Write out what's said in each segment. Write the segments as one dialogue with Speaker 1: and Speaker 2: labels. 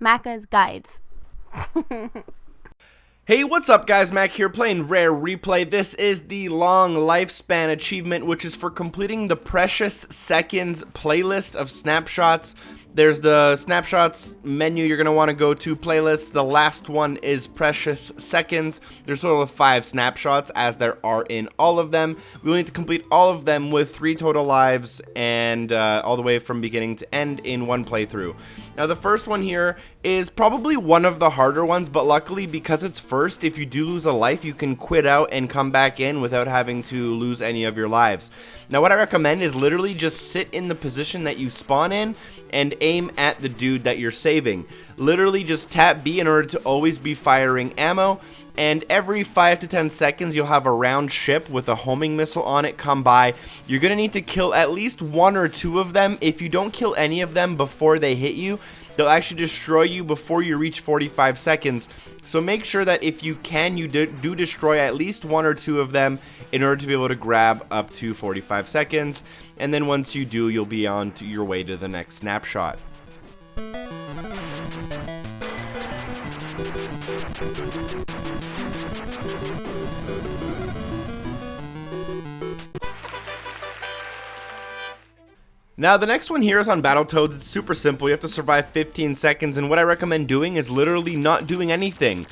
Speaker 1: Macca's Guides.
Speaker 2: Hey, what's up guys, Mac here playing Rare Replay. This is the long lifespan achievement, which is for completing the Precious Seconds playlist of snapshots. There's the snapshots menu you're going to want to go to, playlist. The last one is Precious Seconds. There's a total of 5 snapshots, as there are in all of them. We will need to complete all of them with 3 total lives and all the way from beginning to end in one playthrough. Now the first one here is probably one of the harder ones, but luckily because it's first, if you do lose a life, you can quit out and come back in without having to lose any of your lives. Now what I recommend is literally just sit in the position that you spawn in and aim at the dude that you're saving. Literally just tap B in order to always be firing ammo, and every 5 to 10 seconds you'll have a round ship with a homing missile on it come by. You're gonna need to kill at least 1 or 2 of them. If you don't kill any of them before they hit you, they'll actually destroy you before you reach 45 seconds. So make sure that if you can, you do destroy at least 1 or 2 of them in order to be able to grab up to 45 seconds. And then once you do, you'll be on to your way to the next snapshot. Now the next one here is on Battletoads. It's super simple. You have to survive 15 seconds, and what I recommend doing is literally not doing anything.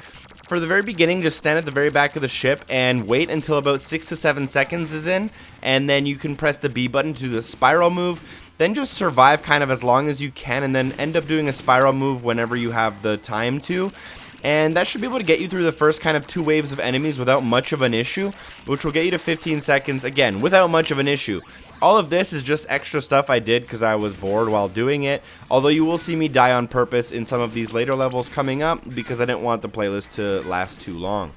Speaker 2: For the very beginning, just stand at the very back of the ship and wait until about 6 to 7 seconds is in, and then you can press the B button to do the spiral move. Then just survive kind of as long as you can, and then end up doing a spiral move whenever you have the time to. And that should be able to get you through the first kind of 2 waves of enemies without much of an issue, which will get you to 15 seconds, again, without much of an issue. All of this is just extra stuff I did because I was bored while doing it, although you will see me die on purpose in some of these later levels coming up because I didn't want the playlist to last too long.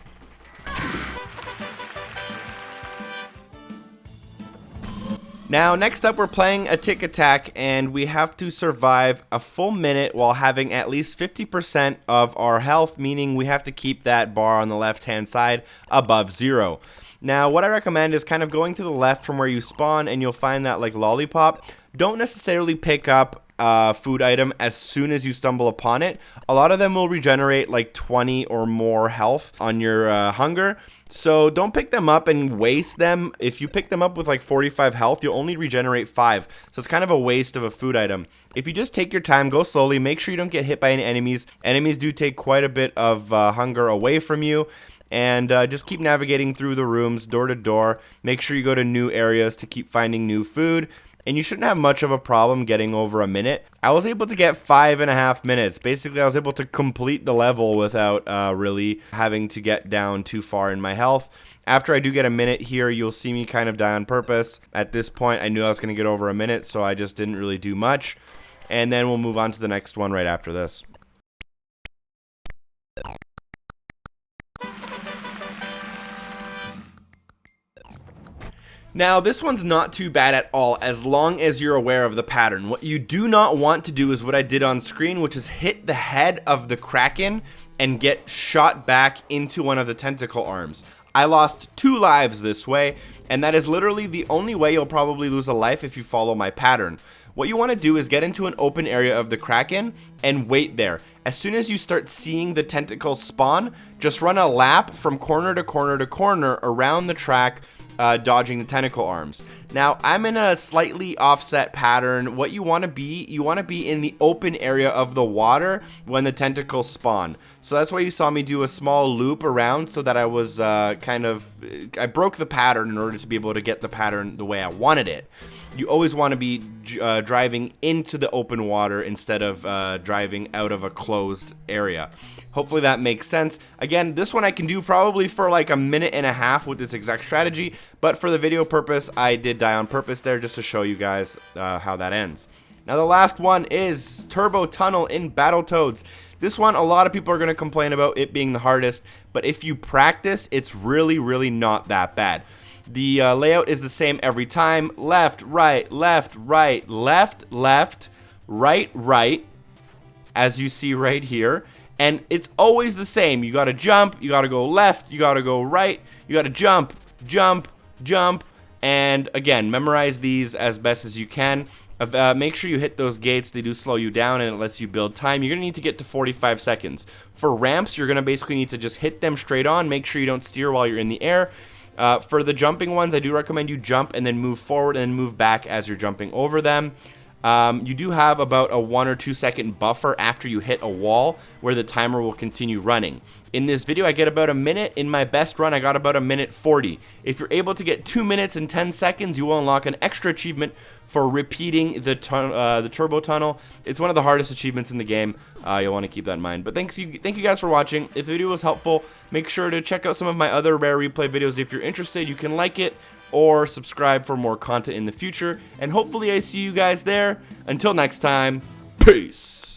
Speaker 2: Now, next up, we're playing Atic Atac, and we have to survive a full minute while having at least 50% of our health, meaning we have to keep that bar on the left-hand side above 0. Now, what I recommend is kind of going to the left from where you spawn, and you'll find that, like, lollipop. Don't necessarily pick up a food item as soon as you stumble upon it. A lot of them will regenerate, like, 20 or more health on your hunger. So don't pick them up and waste them. If you pick them up with like 45 health, you'll only regenerate 5. So it's kind of a waste of a food item. If you just take your time, go slowly, make sure you don't get hit by any enemies. Enemies do take quite a bit of hunger away from you. And just keep navigating through the rooms, door to door. Make sure you go to new areas to keep finding new food. And you shouldn't have much of a problem getting over a minute. I was able to get 5.5 minutes. Basically, I was able to complete the level without really having to get down too far in my health. After I do get a minute here, you'll see me kind of die on purpose. At this point, I knew I was going to get over a minute, so I just didn't really do much. And then we'll move on to the next one right after this. Now, this one's not too bad at all, as long as you're aware of the pattern. What you do not want to do is what I did on screen, which is hit the head of the Kraken and get shot back into one of the tentacle arms. I lost 2 lives this way, and that is literally the only way you'll probably lose a life if you follow my pattern. What you want to do is get into an open area of the Kraken and wait there. As soon as you start seeing the tentacles spawn, just run a lap from corner to corner to corner around the track, dodging the tentacle arms. Now, I'm in a slightly offset pattern. What you want to be in the open area of the water when the tentacles spawn. So that's why you saw me do a small loop around, so that I was I broke the pattern in order to be able to get the pattern the way I wanted it. You always want to be driving into the open water instead of driving out of a closed area. Hopefully that makes sense. Again, this one I can do probably for like a minute and a half with this exact strategy, but for the video purpose, I did die on purpose there just to show you guys how that ends. Now the last one is Turbo Tunnel in Battletoads. This one, a lot of people are going to complain about it being the hardest, but if you practice, it's really not that bad. The layout is the same every time. Left, right, left, right, left, left, right, right, as you see right here. And it's always the same. You got to jump, you got to go left, you got to go right, you got to jump, jump, jump. And again, memorize these as best as you can. Make sure you hit those gates. They do slow you down, and it lets you build time. You're going to need to get to 45 seconds. For ramps, you're going to basically need to just hit them straight on. Make sure you don't steer while you're in the air. For the jumping ones, I do recommend you jump and then move forward and then move back as you're jumping over them. You do have about a 1 or 2 second buffer after you hit a wall where the timer will continue running. In this video, I get about a minute. In my best run, I got about a minute 40. If you're able to get 2 minutes and 10 seconds, you will unlock an extra achievement for repeating the turbo tunnel. It's one of the hardest achievements in the game. You'll want to keep that in mind. But thank you guys for watching. If the video was helpful, make sure to check out some of my other rare replay videos. If you're interested, you can like it or subscribe for more content in the future. And hopefully I see you guys there. Until next time, peace.